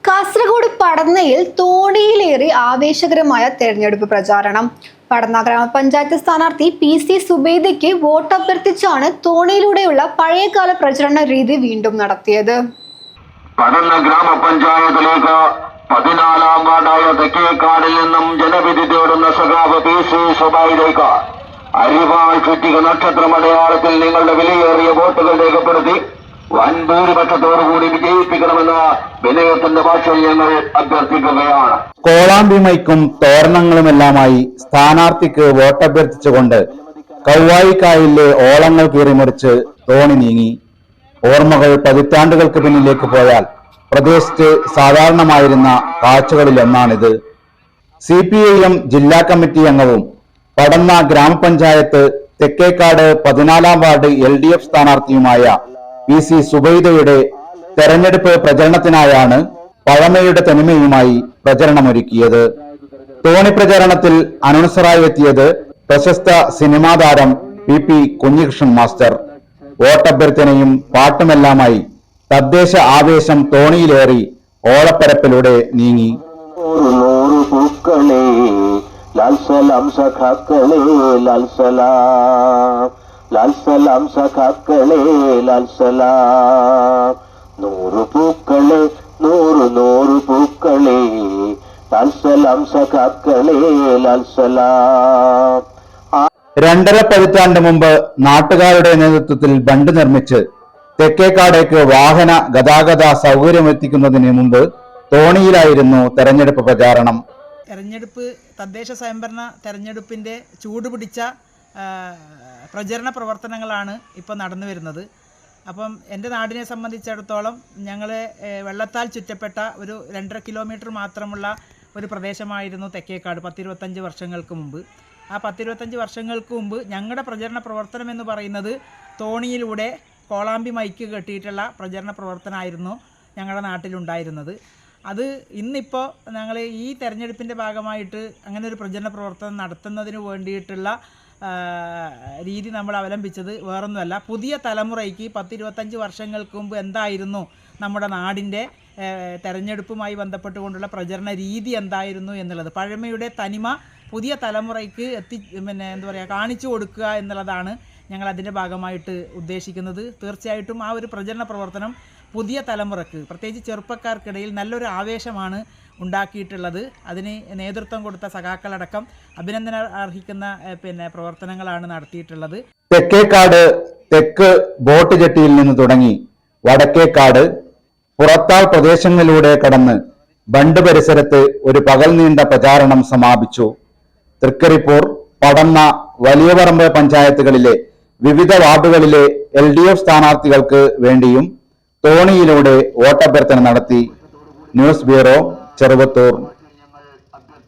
കാസർഗോഡ് പടന്നയിൽ തോണിയിലേറി ആവേശകരമായ തെരഞ്ഞെടുപ്പ് പ്രചാരണം. പടന്ന ഗ്രാമപഞ്ചായത്ത് സ്ഥാനാർത്ഥി PC സുബൈദയ്ക്ക് വോട്ടഭ്യർത്ഥിച്ചാണ് തോണിയിലൂടെയുള്ള പഴയകാല പ്രചരണ രീതി വീണ്ടും നടത്തിയത്. പടന്ന ഗ്രാമപഞ്ചായത്തിലേക്ക് 14-ാം വാർഡായ തെക്കേക്കാടിൽ നിന്നും ജനവിധി തേടുന്ന സഖാവ് PC സുബൈദയ്ക്ക് അരിവാൾ ചുറ്റിക നക്ഷത്രമടയാളത്തിൽ നിങ്ങളുടെ വിലയേറിയ വോട്ടുകൾ രേഖപ്പെടുത്തി വൻ ഭൂരിപക്ഷത്തോടുകൂടി വിജയിപ്പിക്കണമെന്ന് വിനയത്തിന്റെ ഭാഷയിൽ ഞങ്ങൾ അഭ്യർത്ഥിക്കുകയാണ്. കോളാമ്പിമൈക്കും തോരണങ്ങളുമെല്ലാമായി സ്ഥാനാർത്ഥിക്ക് വോട്ടഭ്യർത്ഥിച്ചുകൊണ്ട് കൗവായിക്കായലിലെ ഓളങ്ങൾ കീറിമുറിച്ച് തോണി നീങ്ങി. ഓർമ്മകൾ പതിറ്റാണ്ടുകൾക്ക് പിന്നിലേക്ക് പോയാൽ പ്രദേശത്ത് സാധാരണമായിരുന്ന കാഴ്ചകളിലൊന്നാണിത്. CPIM ജില്ലാ കമ്മിറ്റി അംഗവും പടന്ന ഗ്രാമപഞ്ചായത്ത് തെക്കേക്കാട് 14-ാം വാർഡ് LDF സ്ഥാനാർത്ഥിയുമായ PC സുബൈദയുടെ തെരഞ്ഞെടുപ്പ് പ്രചരണത്തിനായാണ് പഴമയുടെ തനിമയുമായി പ്രചരണമൊരുക്കിയത്. തോണി പ്രചരണത്തിൽ അനൗൺസറായി എത്തിയത് പ്രശസ്ത സിനിമാ താരം PP കുഞ്ഞികൃഷ്ണൻ മാസ്റ്റർ. വോട്ടഭ്യർത്ഥനയും പാട്ടുമെല്ലാമായി തദ്ദേശ ആവേശം തോണിയിലേറി ഓളപ്പരപ്പിലൂടെ നീങ്ങി. ലാൽ സലാം സഖാക്കളെ ലാൽ സലാം, 100 പൂക്കളെ 100 പൂക്കളെ ലാൽ സലാം സഖാക്കളെ ലാൽ സലാം. 2.5 പതിറ്റാണ്ട് മുമ്പ് നാട്ടുകാരുടെ നേതൃത്വത്തിൽ ബണ്ട് നിർമ്മിച്ച് തെക്കേക്കാടേക്ക് വാഹന ഗതാഗത സൗകര്യമെത്തിക്കുന്നതിന് മുമ്പ് തോണിയിലായിരുന്നു തെരഞ്ഞെടുപ്പ് പ്രചാരണം. തദ്ദേശ സ്വയംഭരണ തെരഞ്ഞെടുപ്പിന്റെ ചൂടുപിടിച്ച പ്രചരണ പ്രവർത്തനങ്ങളാണ് ഇപ്പോൾ നടന്നു വരുന്നത്. അപ്പം എൻ്റെ നാടിനെ സംബന്ധിച്ചിടത്തോളം ഞങ്ങൾ വെള്ളത്താൽ ചുറ്റപ്പെട്ട ഒരു 2.5 കിലോമീറ്റർ മാത്രമുള്ള ഒരു പ്രദേശമായിരുന്നു തെക്കേക്കാട് 10-25 വർഷങ്ങൾക്ക് മുമ്പ്. ആ 10-25 വർഷങ്ങൾക്ക് മുമ്പ് ഞങ്ങളുടെ പ്രചരണ പ്രവർത്തനം എന്ന് പറയുന്നത് തോണിയിലൂടെ കോളാമ്പി മൈക്ക് കെട്ടിയിട്ടുള്ള പ്രചരണ പ്രവർത്തനമായിരുന്നു ഞങ്ങളുടെ നാട്ടിലുണ്ടായിരുന്നത്. അത് ഇന്നിപ്പോൾ ഞങ്ങൾ ഈ തെരഞ്ഞെടുപ്പിൻ്റെ ഭാഗമായിട്ട് അങ്ങനെ ഒരു പ്രചരണ പ്രവർത്തനം നടത്തുന്നതിന് വേണ്ടിയിട്ടുള്ള രീതി നമ്മൾ അവലംബിച്ചത് വേറൊന്നുമല്ല, പുതിയ തലമുറയ്ക്ക് 10-25 വർഷങ്ങൾക്ക് മുമ്പ് എന്തായിരുന്നു നമ്മുടെ നാടിൻ്റെ തെരഞ്ഞെടുപ്പുമായി ബന്ധപ്പെട്ടുകൊണ്ടുള്ള പ്രചരണ രീതി എന്തായിരുന്നു എന്നുള്ളത്, പഴമയുടെ തനിമ പുതിയ തലമുറയ്ക്ക് കാണിച്ചു കൊടുക്കുക എന്നുള്ളതാണ് ഞങ്ങൾ അതിൻ്റെ ഭാഗമായിട്ട് ഉദ്ദേശിക്കുന്നത്. തീർച്ചയായിട്ടും ആ ഒരു പ്രചരണ പ്രവർത്തനം പുതിയ തലമുറക്ക്, പ്രത്യേകിച്ച് ചെറുപ്പക്കാർക്കിടയിൽ നല്ലൊരു ആവേശമാണ് ഉണ്ടാക്കിയിട്ടുള്ളത്. അതിന് നേതൃത്വം കൊടുത്ത സഖാക്കളടക്കം അഭിനന്ദനം അർഹിക്കുന്ന പ്രവർത്തനങ്ങളാണ് നടത്തിയിട്ടുള്ളത്. തെക്കേക്കാട് തെക്ക് ബോട്ട് ജെട്ടിയിൽ നിന്ന് തുടങ്ങി വടക്കേക്കാട് പുറത്താൾ പ്രദേശങ്ങളിലൂടെ കടന്ന് ബണ്ട് പരിസരത്ത് ഒരു പകൽ നീണ്ട പ്രചാരണം സമാപിച്ചു. തൃക്കരിപ്പൂർ, പടന്ന, വലിയപറമ്പ് പഞ്ചായത്തുകളിലെ വിവിധ വാർഡുകളിലെ LDF സ്ഥാനാർത്ഥികൾക്ക് വേണ്ടിയും തോണിയിലൂടെ വോട്ടഭ്യർത്ഥന നടത്തി. News bureau, Cheruvathur.